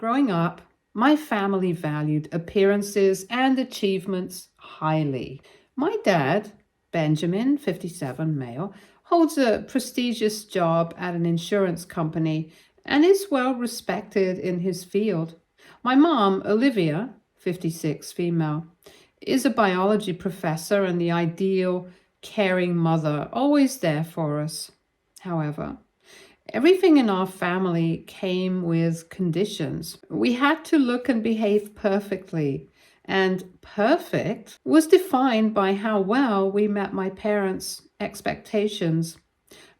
Growing up, my family valued appearances and achievements highly. My dad, Benjamin, 57, male, holds a prestigious job at an insurance company and is well respected in his field. My mom, Olivia, 56, female, is a biology professor and the ideal, caring mother, always there for us. However, everything in our family came with conditions. We had to look and behave perfectly, and perfect was defined by how well we met my parents' expectations.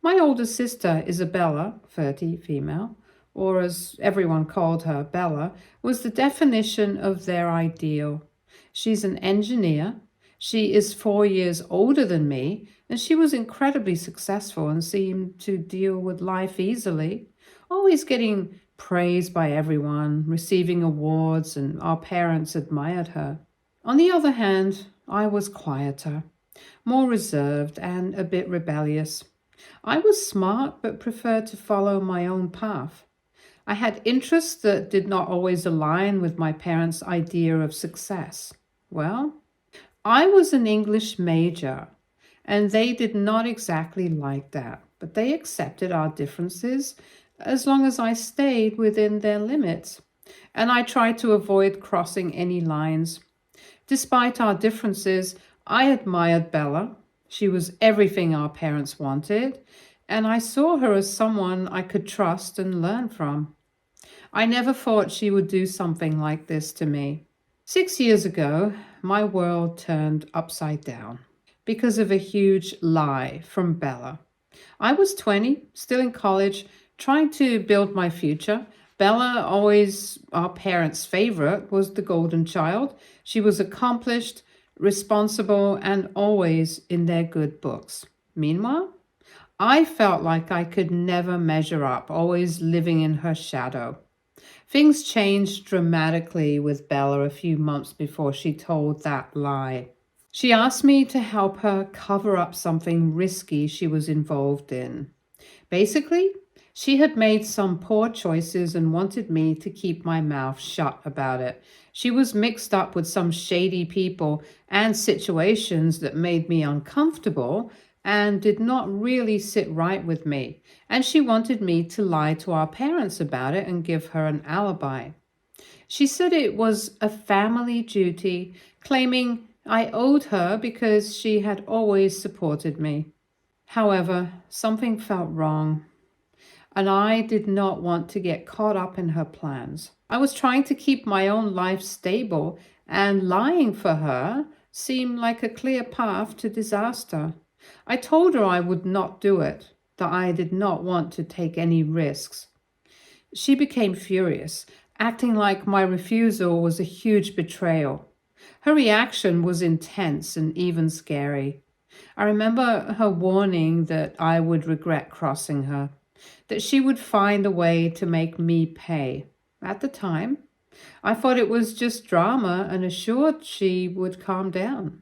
My older sister, Isabella, 30, female, or as everyone called her, Bella, was the definition of their ideal. She's an engineer. She is 4 years older than me, and she was incredibly successful and seemed to deal with life easily, always getting praised by everyone, receiving awards, and our parents admired her. On the other hand, I was quieter, more reserved, and a bit rebellious. I was smart but preferred to follow my own path. I had interests that did not always align with my parents' idea of success. Well, I was an English major, and they did not exactly like that, but they accepted our differences as long as I stayed within their limits, and I tried to avoid crossing any lines. Despite our differences, I admired Bella. She was everything our parents wanted, and I saw her as someone I could trust and learn from. I never thought she would do something like this to me. 6 years ago, my world turned upside down because of a huge lie from Bella. I was 20, still in college, trying to build my future. Bella, always our parents' favorite, was the golden child. She was accomplished, responsible, and always in their good books. Meanwhile, I felt like I could never measure up, always living in her shadow. Things changed dramatically with Bella a few months before she told that lie. She asked me to help her cover up something risky she was involved in. Basically, she had made some poor choices and wanted me to keep my mouth shut about it. She was mixed up with some shady people and situations that made me uncomfortable and did not really sit right with me. And she wanted me to lie to our parents about it and give her an alibi. She said it was a family duty, claiming I owed her because she had always supported me. However, something felt wrong, and I did not want to get caught up in her plans. I was trying to keep my own life stable, and lying for her seemed like a clear path to disaster. I told her I would not do it, that I did not want to take any risks. She became furious, acting like my refusal was a huge betrayal. Her reaction was intense and even scary. I remember her warning that I would regret crossing her, that she would find a way to make me pay. At the time, I thought it was just drama and assured she would calm down.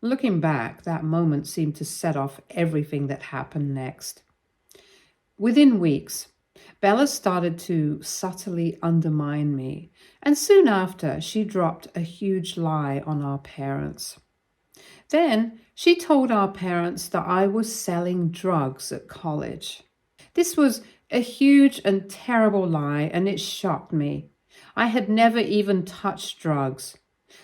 Looking back, that moment seemed to set off everything that happened next. Within weeks, Bella started to subtly undermine me, and soon after, she dropped a huge lie on our parents. Then she told our parents that I was selling drugs at college. This was a huge and terrible lie, and it shocked me. I had never even touched drugs,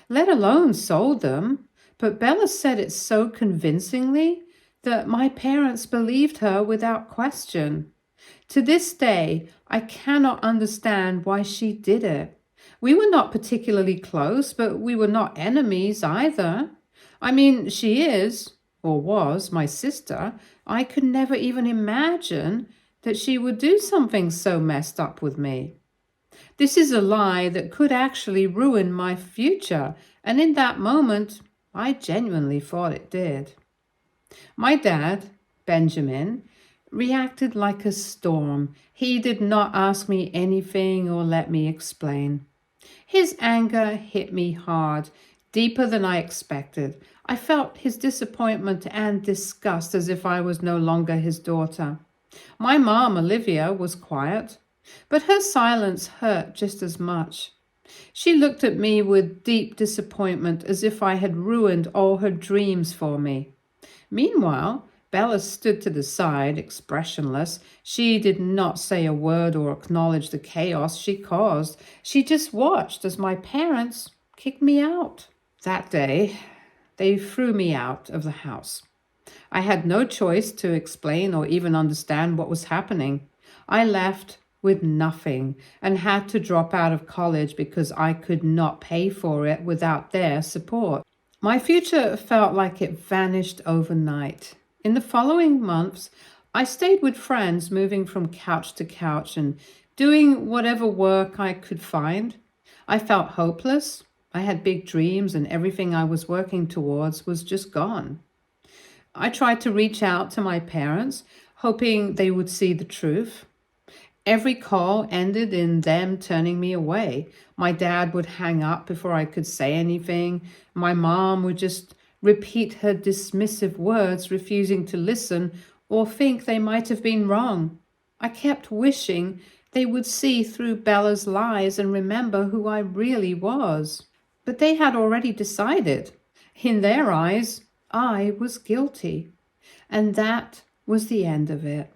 let alone sold them, but Bella said it so convincingly that my parents believed her without question. To this day, I cannot understand why she did it. We were not particularly close, but we were not enemies either. I mean, she is, or was, my sister. I could never even imagine that she would do something so messed up with me. This is a lie that could actually ruin my future, and in that moment, I genuinely thought it did. My dad, Benjamin, reacted like a storm. He did not ask me anything or let me explain. His anger hit me hard, deeper than I expected. I felt his disappointment and disgust as if I was no longer his daughter. My mom, Olivia, was quiet. But her silence hurt just as much. She looked at me with deep disappointment, as if I had ruined all her dreams for me. Meanwhile, Bella stood to the side, expressionless. She did not say a word or acknowledge the chaos she caused. She just watched as my parents kicked me out. That day, they threw me out of the house. I had no choice to explain or even understand what was happening. I left with nothing and had to drop out of college because I could not pay for it without their support. My future felt like it vanished overnight. In the following months, I stayed with friends, moving from couch to couch and doing whatever work I could find. I felt hopeless. I had big dreams, and everything I was working towards was just gone. I tried to reach out to my parents, hoping they would see the truth. Every call ended in them turning me away. My dad would hang up before I could say anything. My mom would just repeat her dismissive words, refusing to listen or think they might have been wrong. I kept wishing they would see through Bella's lies and remember who I really was. But they had already decided. In their eyes, I was guilty. And that was the end of it.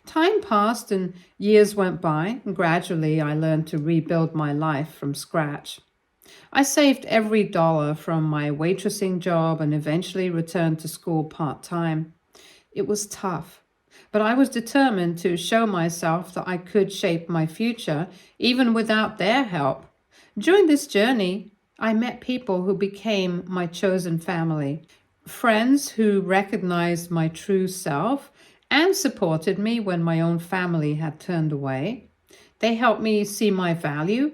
Time passed and years went by, and gradually I learned to rebuild my life from scratch. I saved every dollar from my waitressing job and eventually returned to school part-time. It was tough, but I was determined to show myself that I could shape my future even without their help. During this journey, I met people who became my chosen family, friends who recognized my true self and supported me when my own family had turned away. They helped me see my value,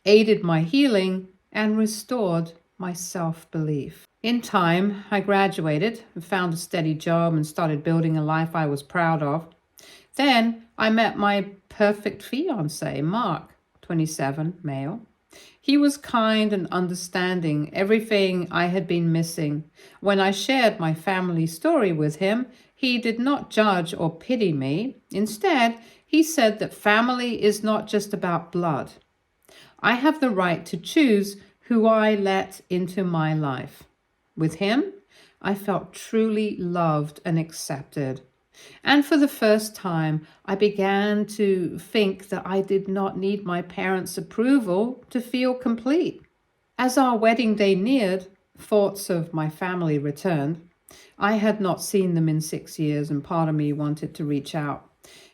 aided my healing, and restored my self-belief. In time, I graduated, found a steady job, and started building a life I was proud of. Then I met my perfect fiancé, Mark, 27, male. He was kind and understanding, everything I had been missing. When I shared my family story with him, he did not judge or pity me. Instead, he said that family is not just about blood. I have the right to choose who I let into my life. With him, I felt truly loved and accepted. And for the first time, I began to think that I did not need my parents' approval to feel complete. As our wedding day neared, thoughts of my family returned. I had not seen them in 6 years, and part of me wanted to reach out,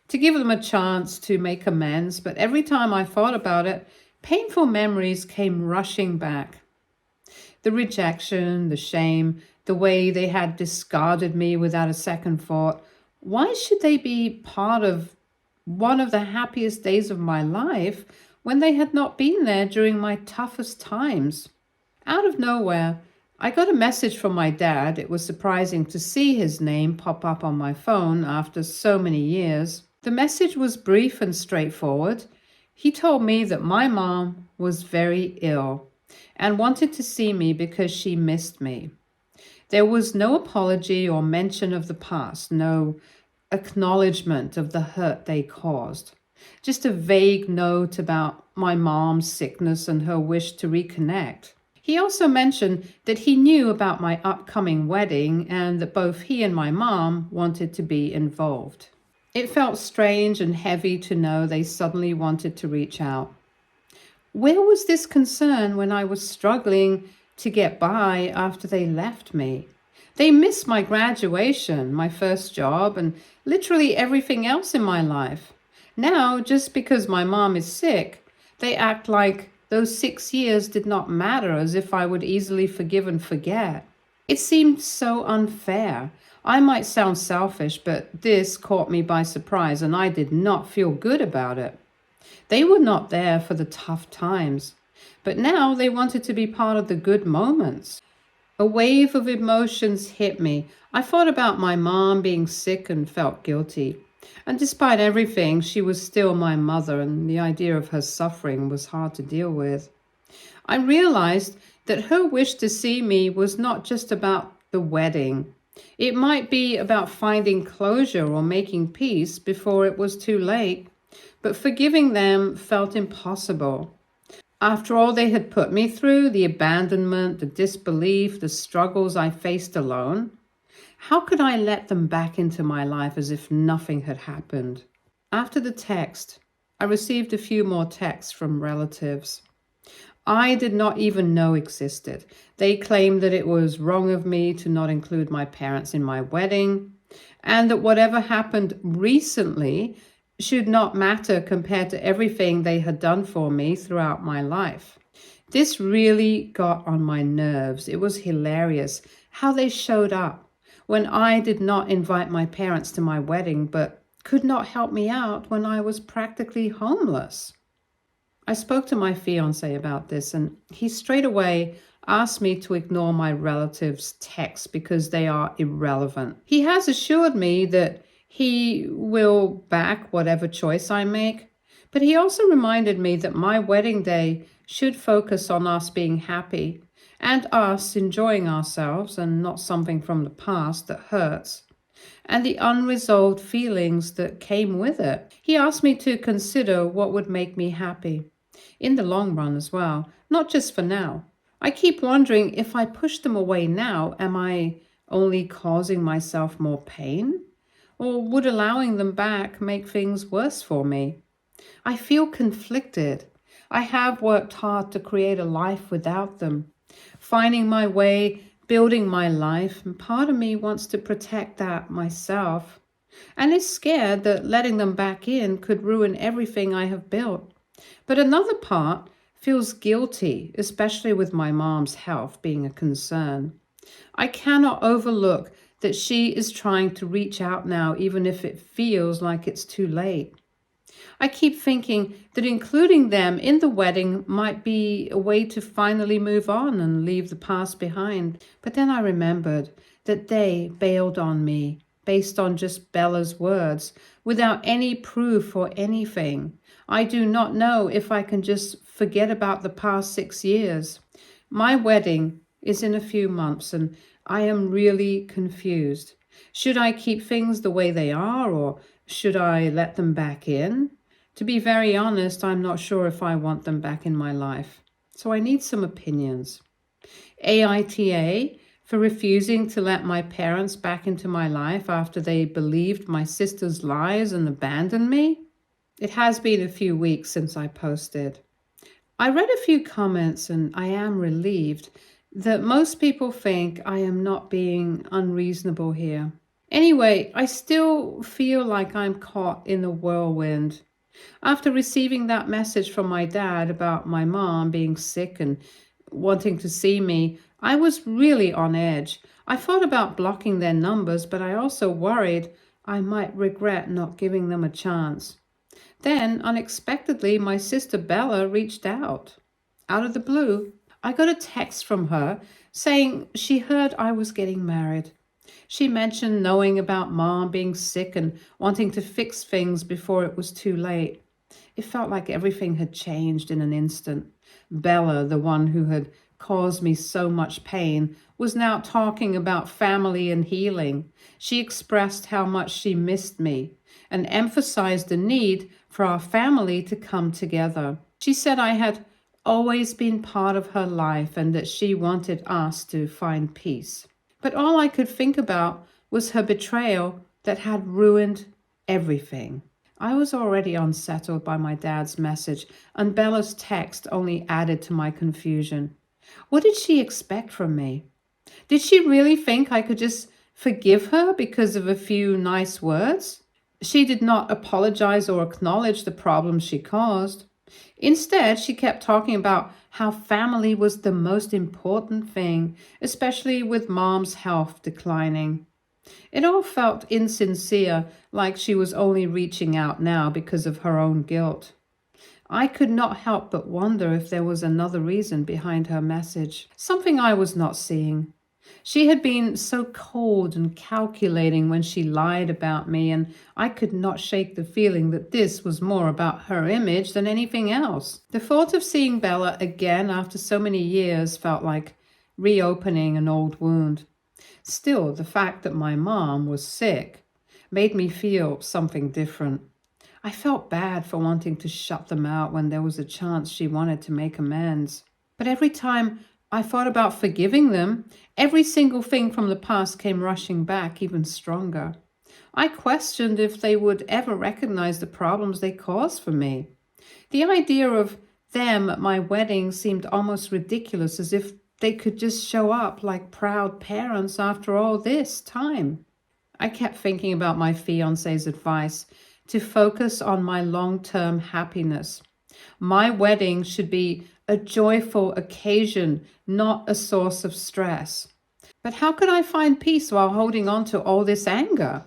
to give them a chance to make amends, but every time I thought about it, painful memories came rushing back. The rejection, the shame, the way they had discarded me without a second thought. Why should they be part of one of the happiest days of my life when they had not been there during my toughest times? Out of nowhere, I got a message from my dad. It was surprising to see his name pop up on my phone after so many years. The message was brief and straightforward. He told me that my mom was very ill and wanted to see me because she missed me. There was no apology or mention of the past, no acknowledgement of the hurt they caused. Just a vague note about my mom's sickness and her wish to reconnect. He also mentioned that he knew about my upcoming wedding and that both he and my mom wanted to be involved. It felt strange and heavy to know they suddenly wanted to reach out. Where was this concern when I was struggling to get by after they left me? They missed my graduation, my first job, and literally everything else in my life. Now, just because my mom is sick, they act like those 6 years did not matter, as if I would easily forgive and forget. It seemed so unfair. I might sound selfish, but this caught me by surprise, and I did not feel good about it. They were not there for the tough times, but now they wanted to be part of the good moments. A wave of emotions hit me. I thought about my mom being sick and felt guilty. And despite everything, she was still my mother, and the idea of her suffering was hard to deal with. I realized that her wish to see me was not just about the wedding. It might be about finding closure or making peace before it was too late. But forgiving them felt impossible. After all they had put me through, the abandonment, the disbelief, the struggles I faced alone, how could I let them back into my life as if nothing had happened? After the text, I received a few more texts from relatives I did not even know existed. They claimed that it was wrong of me to not include my parents in my wedding, and that whatever happened recently should not matter compared to everything they had done for me throughout my life. This really got on my nerves. It was hilarious how they showed up when I did not invite my parents to my wedding, but could not help me out when I was practically homeless. I spoke to my fiance about this, and he straight away asked me to ignore my relatives' texts because they are irrelevant. He has assured me that he will back whatever choice I make, but he also reminded me that my wedding day should focus on us being happy and us enjoying ourselves and not something from the past that hurts and the unresolved feelings that came with it. He asked me to consider what would make me happy in the long run as well, not just for now. I keep wondering if I push them away now, am I only causing myself more pain? Or would allowing them back make things worse for me? I feel conflicted. I have worked hard to create a life without them, finding my way, building my life, and part of me wants to protect that myself and is scared that letting them back in could ruin everything I have built. But another part feels guilty, especially with my mom's health being a concern. I cannot overlook that she is trying to reach out now, even if it feels like it's too late. I keep thinking that including them in the wedding might be a way to finally move on and leave the past behind. But then I remembered that they bailed on me based on just Bella's words, without any proof or anything. I do not know if I can just forget about the past 6 years. My wedding is in a few months and I am really confused. Should I keep things the way they are or should I let them back in? To be very honest, I'm not sure if I want them back in my life. So I need some opinions. AITA for refusing to let my parents back into my life after they believed my sister's lies and abandoned me. It has been a few weeks since I posted. I read a few comments and I am relieved that most people think I am not being unreasonable here. Anyway, I still feel like I'm caught in a whirlwind. After receiving that message from my dad about my mom being sick and wanting to see me, I was really on edge. I thought about blocking their numbers, but I also worried I might regret not giving them a chance. Then, unexpectedly, my sister Bella reached out. Out of the blue, I got a text from her saying she heard I was getting married. She mentioned knowing about Mom being sick and wanting to fix things before it was too late. It felt like everything had changed in an instant. Bella, the one who had caused me so much pain, was now talking about family and healing. She expressed how much she missed me and emphasized the need for our family to come together. She said I had always been part of her life and that she wanted us to find peace. But all I could think about was her betrayal that had ruined everything. I was already unsettled by my dad's message, and Bella's text only added to my confusion. What did she expect from me? Did she really think I could just forgive her because of a few nice words? She did not apologize or acknowledge the problems she caused. Instead, she kept talking about how family was the most important thing, especially with Mom's health declining. It all felt insincere, like she was only reaching out now because of her own guilt. I could not help but wonder if there was another reason behind her message, something I was not seeing. She had been so cold and calculating when she lied about me, and I could not shake the feeling that this was more about her image than anything else. The thought of seeing Bella again after so many years felt like reopening an old wound. Still, the fact that my mom was sick made me feel something different. I felt bad for wanting to shut them out when there was a chance she wanted to make amends. But every time I thought about forgiving them, every single thing from the past came rushing back even stronger. I questioned if they would ever recognize the problems they caused for me. The idea of them at my wedding seemed almost ridiculous, as if they could just show up like proud parents after all this time. I kept thinking about my fiance's advice to focus on my long-term happiness. My wedding should be a joyful occasion, not a source of stress. But how could I find peace while holding on to all this anger?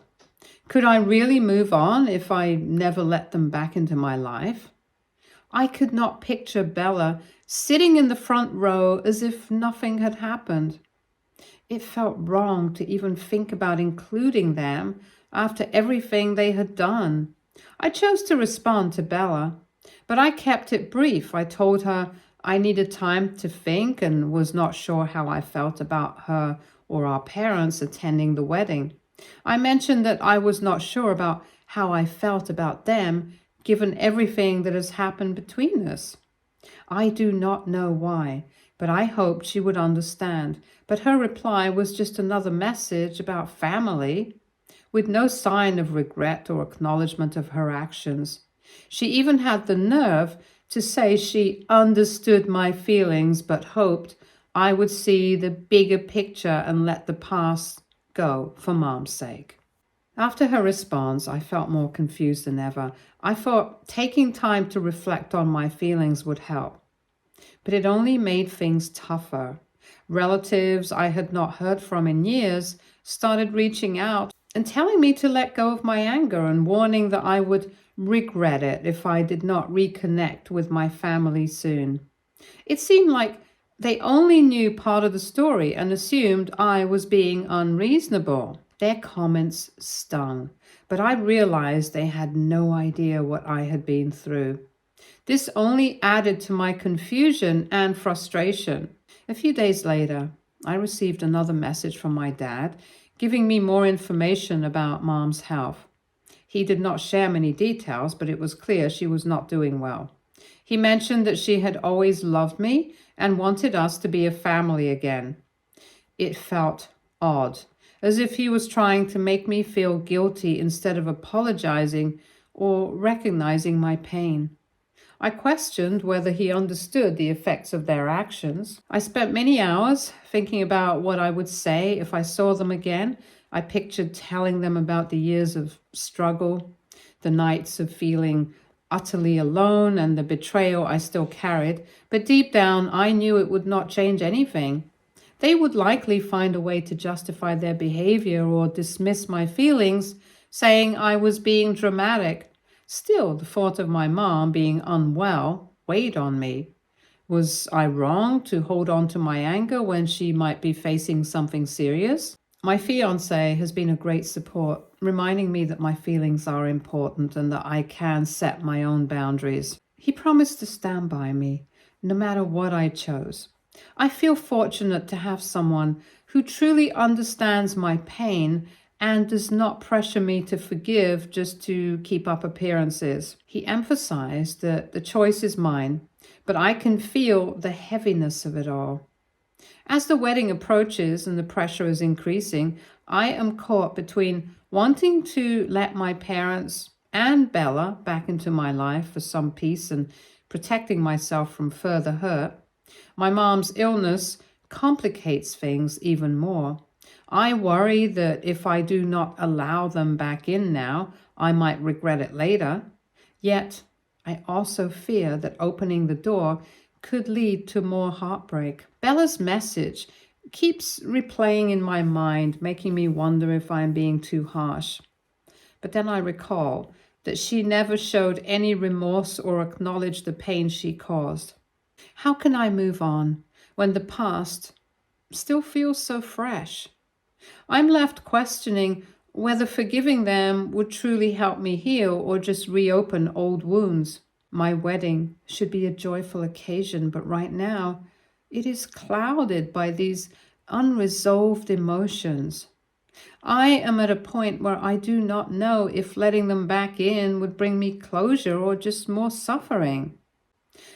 Could I really move on if I never let them back into my life? I could not picture Bella sitting in the front row as if nothing had happened. It felt wrong to even think about including them after everything they had done. I chose to respond to Bella, but I kept it brief. I told her I needed time to think and was not sure how I felt about her or our parents attending the wedding. I mentioned that I was not sure about how I felt about them given everything that has happened between us. I do not know why, but I hoped she would understand. But her reply was just another message about family, with no sign of regret or acknowledgement of her actions. She even had the nerve to say she understood my feelings but hoped I would see the bigger picture and let the past go for Mom's sake. After her response, I felt more confused than ever. I thought taking time to reflect on my feelings would help, but it only made things tougher. Relatives I had not heard from in years started reaching out and telling me to let go of my anger and warning that I would regret it if I did not reconnect with my family soon. It seemed like they only knew part of the story and assumed I was being unreasonable. Their comments stung, but I realized they had no idea what I had been through. This only added to my confusion and frustration. A few days later, I received another message from my dad, giving me more information about Mom's health. He did not share many details, but it was clear she was not doing well. He mentioned that she had always loved me and wanted us to be a family again. It felt odd, as if he was trying to make me feel guilty instead of apologizing or recognizing my pain. I questioned whether he understood the effects of their actions. I spent many hours thinking about what I would say if I saw them again. I pictured telling them about the years of struggle, the nights of feeling utterly alone, and the betrayal I still carried. But deep down, I knew it would not change anything. They would likely find a way to justify their behavior or dismiss my feelings, saying I was being dramatic. Still, the thought of my mom being unwell weighed on me. Was I wrong to hold on to my anger when she might be facing something serious? My fiancé has been a great support, reminding me that my feelings are important and that I can set my own boundaries. He promised to stand by me, no matter what I chose. I feel fortunate to have someone who truly understands my pain and does not pressure me to forgive just to keep up appearances. He emphasized that the choice is mine, but I can feel the heaviness of it all. As the wedding approaches and the pressure is increasing, I am caught between wanting to let my parents and Bella back into my life for some peace and protecting myself from further hurt. My mom's illness complicates things even more. I worry that if I do not allow them back in now, I might regret it later. Yet, I also fear that opening the door could lead to more heartbreak. Bella's message keeps replaying in my mind, making me wonder if I'm being too harsh. But then I recall that she never showed any remorse or acknowledged the pain she caused. How can I move on when the past still feels so fresh? I'm left questioning whether forgiving them would truly help me heal or just reopen old wounds. My wedding should be a joyful occasion, but right now it is clouded by these unresolved emotions. I am at a point where I do not know if letting them back in would bring me closure or just more suffering.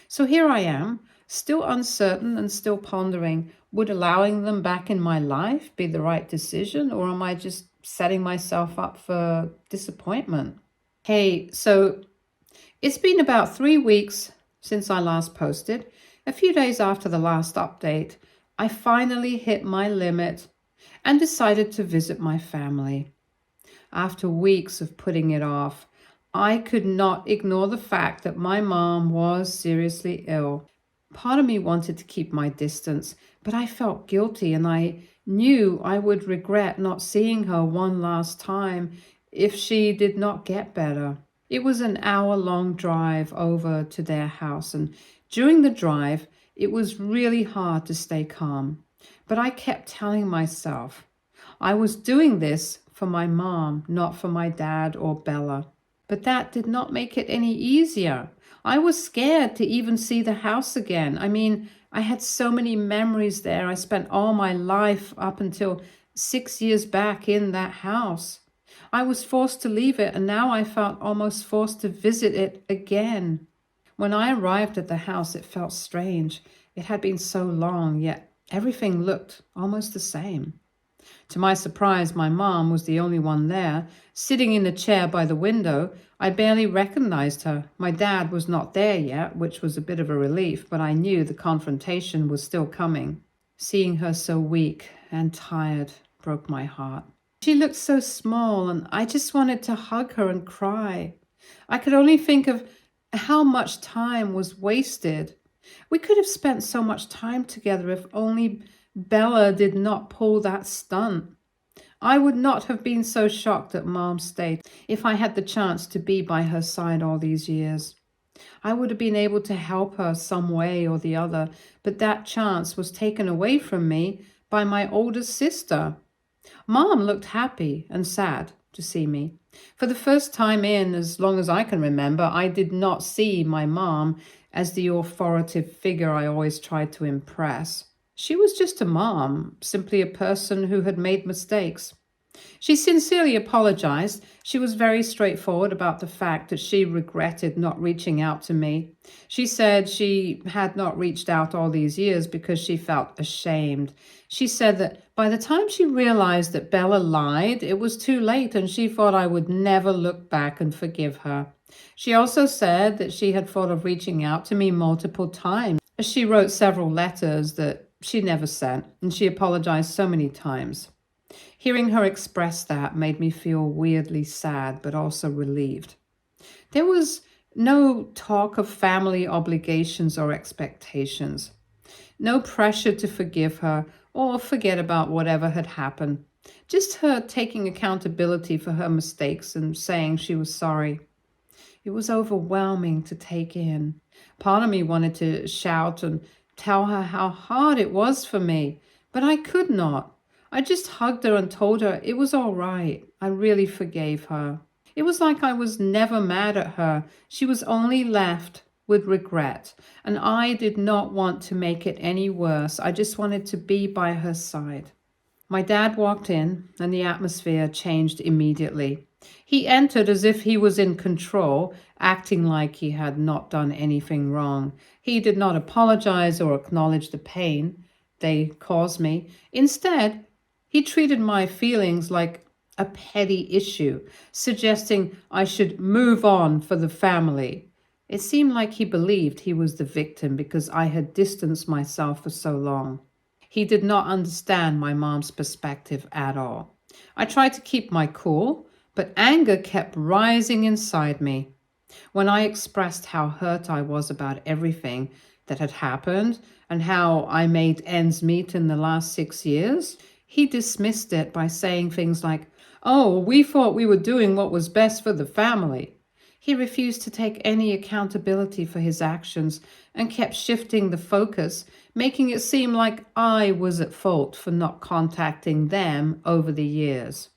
So here I am, still uncertain and still pondering, would allowing them back in my life be the right decision, or am I just setting myself up for disappointment? Hey, so it's been about 3 weeks since I last posted. A few days after the last update, I finally hit my limit and decided to visit my family. After weeks of putting it off, I could not ignore the fact that my mom was seriously ill. Part of me wanted to keep my distance, but I felt guilty and I knew I would regret not seeing her one last time if she did not get better. It was an hour-long drive over to their house, and during the drive, it was really hard to stay calm. But I kept telling myself I was doing this for my mom, not for my dad or Bella. But that did not make it any easier. I was scared to even see the house again. I mean, I had so many memories there. I spent all my life up until 6 years back in that house. I was forced to leave it, and now I felt almost forced to visit it again. When I arrived at the house, it felt strange. It had been so long, yet everything looked almost the same. To my surprise, my mom was the only one there, sitting in a chair by the window. I barely recognized her. My dad was not there yet, which was a bit of a relief, but I knew the confrontation was still coming. Seeing her so weak and tired broke my heart. She looked so small, and I just wanted to hug her and cry. I could only think of how much time was wasted. We could have spent so much time together if only Bella did not pull that stunt. I would not have been so shocked at Mom's state if I had the chance to be by her side all these years. I would have been able to help her some way or the other, but that chance was taken away from me by my older sister. Mom looked happy and sad to see me. For the first time in as long as I can remember, I did not see my mom as the authoritative figure I always tried to impress. She was just a mom, simply a person who had made mistakes. She sincerely apologized. She was very straightforward about the fact that she regretted not reaching out to me. She said she had not reached out all these years because she felt ashamed. She said that by the time she realized that Bella lied, it was too late and she thought I would never look back and forgive her. She also said that she had thought of reaching out to me multiple times. She wrote several letters that she never sent, and she apologized so many times. Hearing her express that made me feel weirdly sad, but also relieved. There was no talk of family obligations or expectations. No pressure to forgive her or forget about whatever had happened. Just her taking accountability for her mistakes and saying she was sorry. It was overwhelming to take in. Part of me wanted to shout and tell her how hard it was for me, but I could not. I just hugged her and told her it was all right. I really forgave her. It was like I was never mad at her. She was only left with regret, and I did not want to make it any worse. I just wanted to be by her side. My dad walked in, and the atmosphere changed immediately. He entered as if he was in control, acting like he had not done anything wrong. He did not apologize or acknowledge the pain they caused me. Instead, he treated my feelings like a petty issue, suggesting I should move on for the family. It seemed like he believed he was the victim because I had distanced myself for so long. He did not understand my mom's perspective at all. I tried to keep my cool, but anger kept rising inside me. When I expressed how hurt I was about everything that had happened and how I made ends meet in the last 6 years, he dismissed it by saying things like, "Oh, we thought we were doing what was best for the family." He refused to take any accountability for his actions and kept shifting the focus, making it seem like I was at fault for not contacting them over the years.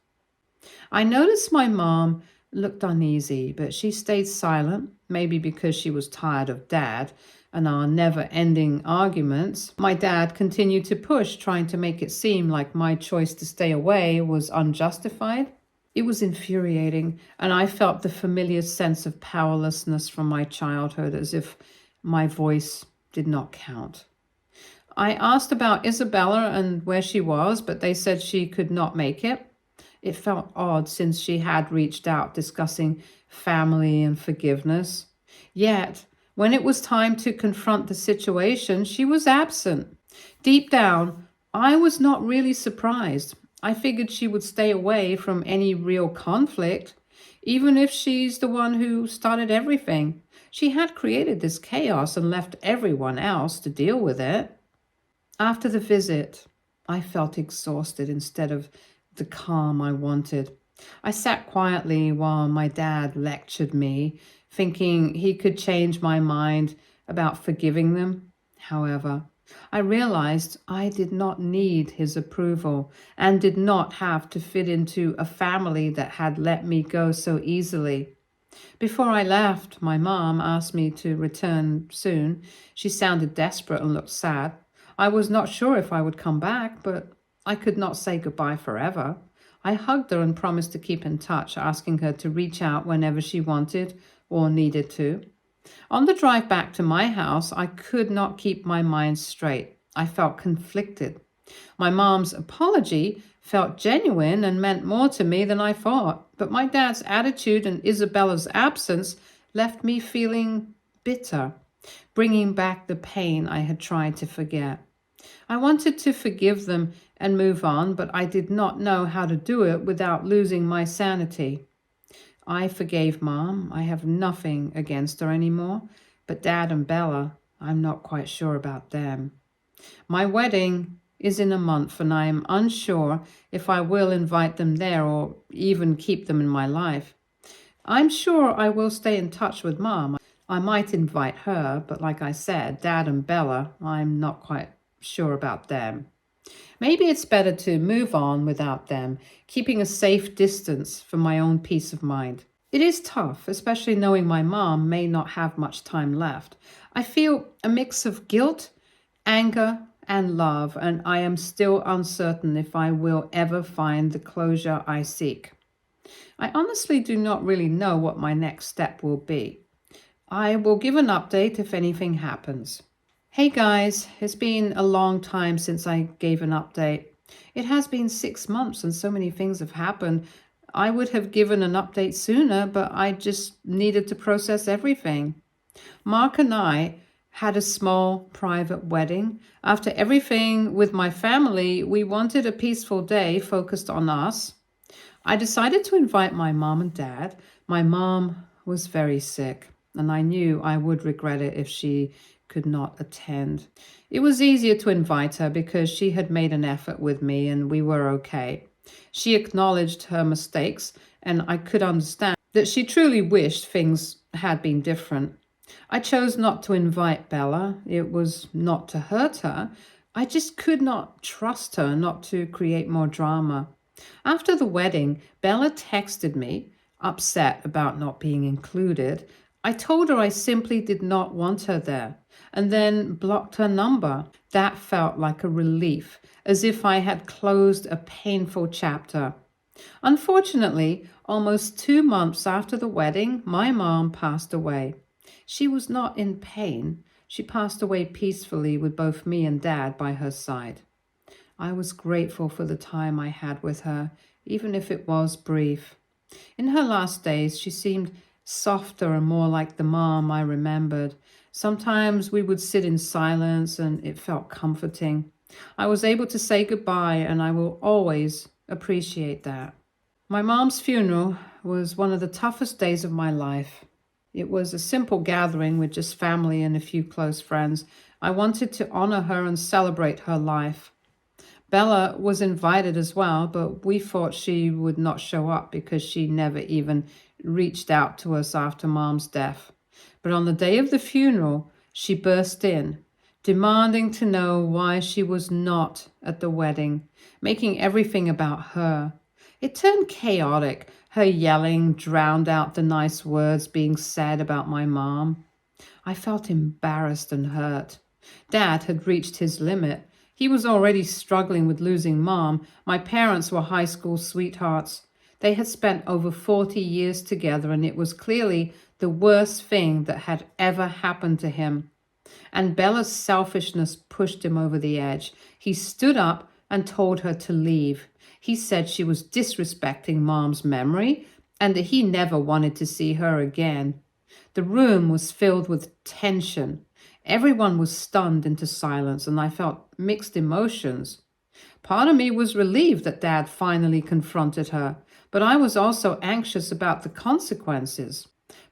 I noticed my mom looked uneasy, but she stayed silent, maybe because she was tired of Dad. and our never-ending arguments, my dad continued to push, trying to make it seem like my choice to stay away was unjustified. It was infuriating, and I felt the familiar sense of powerlessness from my childhood, as if my voice did not count. I asked about Isabella and where she was, but they said she could not make it. It felt odd since she had reached out discussing family and forgiveness. Yet, when it was time to confront the situation, she was absent. Deep down, I was not really surprised. I figured she would stay away from any real conflict, even if she's the one who started everything. She had created this chaos and left everyone else to deal with it. After the visit, I felt exhausted instead of the calm I wanted. I sat quietly while my dad lectured me, thinking he could change my mind about forgiving them. However, I realized I did not need his approval and did not have to fit into a family that had let me go so easily. Before I left, my mom asked me to return soon. She sounded desperate and looked sad. I was not sure if I would come back, but I could not say goodbye forever. I hugged her and promised to keep in touch, asking her to reach out whenever she wanted or needed to. On the drive back to my house, I could not keep my mind straight. I felt conflicted. My mom's apology felt genuine and meant more to me than I thought, but my dad's attitude and Isabella's absence left me feeling bitter, bringing back the pain I had tried to forget. I wanted to forgive them and move on, but I did not know how to do it without losing my sanity. I forgave Mom. I have nothing against her anymore, but Dad and Bella, I'm not quite sure about them. My wedding is in a month, and I am unsure if I will invite them there or even keep them in my life. I'm sure I will stay in touch with Mom. I might invite her, but like I said, Dad and Bella, I'm not quite sure about them. Maybe it's better to move on without them, keeping a safe distance for my own peace of mind. It is tough, especially knowing my mom may not have much time left. I feel a mix of guilt, anger, and love, and I am still uncertain if I will ever find the closure I seek. I honestly do not really know what my next step will be. I will give an update if anything happens. Hey guys, it's been a long time since I gave an update. It has been 6 months and so many things have happened. I would have given an update sooner, but I just needed to process everything. Mark and I had a small private wedding. After everything with my family, we wanted a peaceful day focused on us. I decided to invite my mom and dad. My mom was very sick, and I knew I would regret it if she could not attend. It was easier to invite her because she had made an effort with me and we were okay. She acknowledged her mistakes, and I could understand that she truly wished things had been different. I chose not to invite Bella. It was not to hurt her. I just could not trust her not to create more drama. After the wedding, Bella texted me, upset about not being included. I told her I simply did not want her there, and then blocked her number. That felt like a relief, as if I had closed a painful chapter. Unfortunately, almost 2 months after the wedding, my mom passed away. She was not in pain. She passed away peacefully with both me and Dad by her side. I was grateful for the time I had with her, even if it was brief. In her last days, she seemed softer and more like the mom I remembered. Sometimes we would sit in silence and it felt comforting. I was able to say goodbye, and I will always appreciate that. My mom's funeral was one of the toughest days of my life. It was a simple gathering with just family and a few close friends. I wanted to honor her and celebrate her life. Bella was invited as well, but we thought she would not show up because she never even reached out to us after Mom's death. But on the day of the funeral, she burst in, demanding to know why she was not at the wedding, making everything about her. It turned chaotic. Her yelling drowned out the nice words being said about my mom. I felt embarrassed and hurt. Dad had reached his limit. He was already struggling with losing Mom. My parents were high school sweethearts. They had spent over 40 years together, and it was clearly the worst thing that had ever happened to him. And Bella's selfishness pushed him over the edge. He stood up and told her to leave. He said she was disrespecting Mom's memory and that he never wanted to see her again. The room was filled with tension. Everyone was stunned into silence, and I felt mixed emotions. Part of me was relieved that Dad finally confronted her, but I was also anxious about the consequences.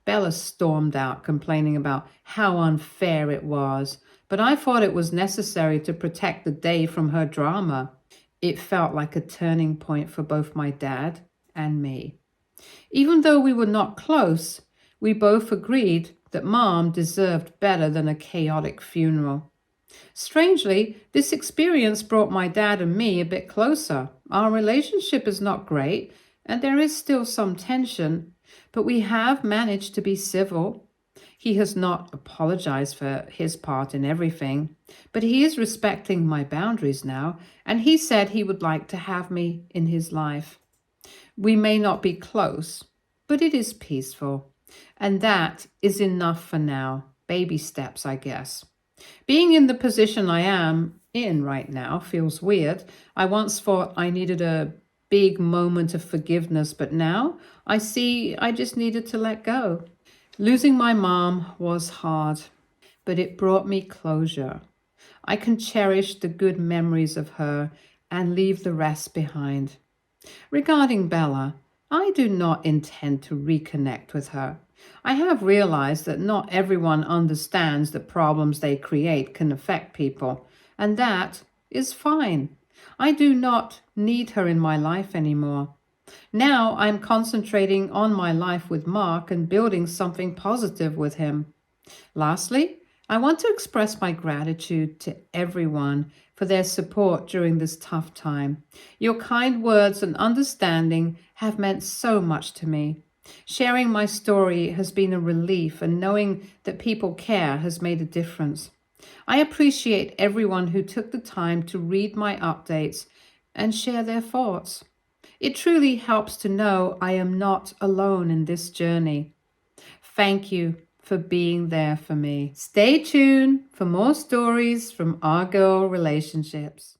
Bella stormed out, complaining about how unfair it was, but I thought it was necessary to protect the day from her drama. It felt like a turning point for both my dad and me. Even though we were not close, we both agreed that Mom deserved better than a chaotic funeral. Strangely, this experience brought my dad and me a bit closer. Our relationship is not great, and there is still some tension, but we have managed to be civil. He has not apologized for his part in everything, but he is respecting my boundaries now, and he said he would like to have me in his life. We may not be close, but it is peaceful, and that is enough for now. Baby steps, I guess. Being in the position I am in right now feels weird. I once thought I needed a big moment of forgiveness, but now I see I just needed to let go. Losing my mom was hard, but it brought me closure. I can cherish the good memories of her and leave the rest behind. Regarding Bella, I do not intend to reconnect with her. I have realized that not everyone understands that problems they create can affect people, and that is fine. I do not need her in my life anymore. Now I'm concentrating on my life with Mark and building something positive with him. Lastly, I want to express my gratitude to everyone for their support during this tough time. Your kind words and understanding have meant so much to me. Sharing my story has been a relief, and knowing that people care has made a difference. I appreciate everyone who took the time to read my updates and share their thoughts. It truly helps to know I am not alone in this journey. Thank you for being there for me. Stay tuned for more stories from our girl relationships.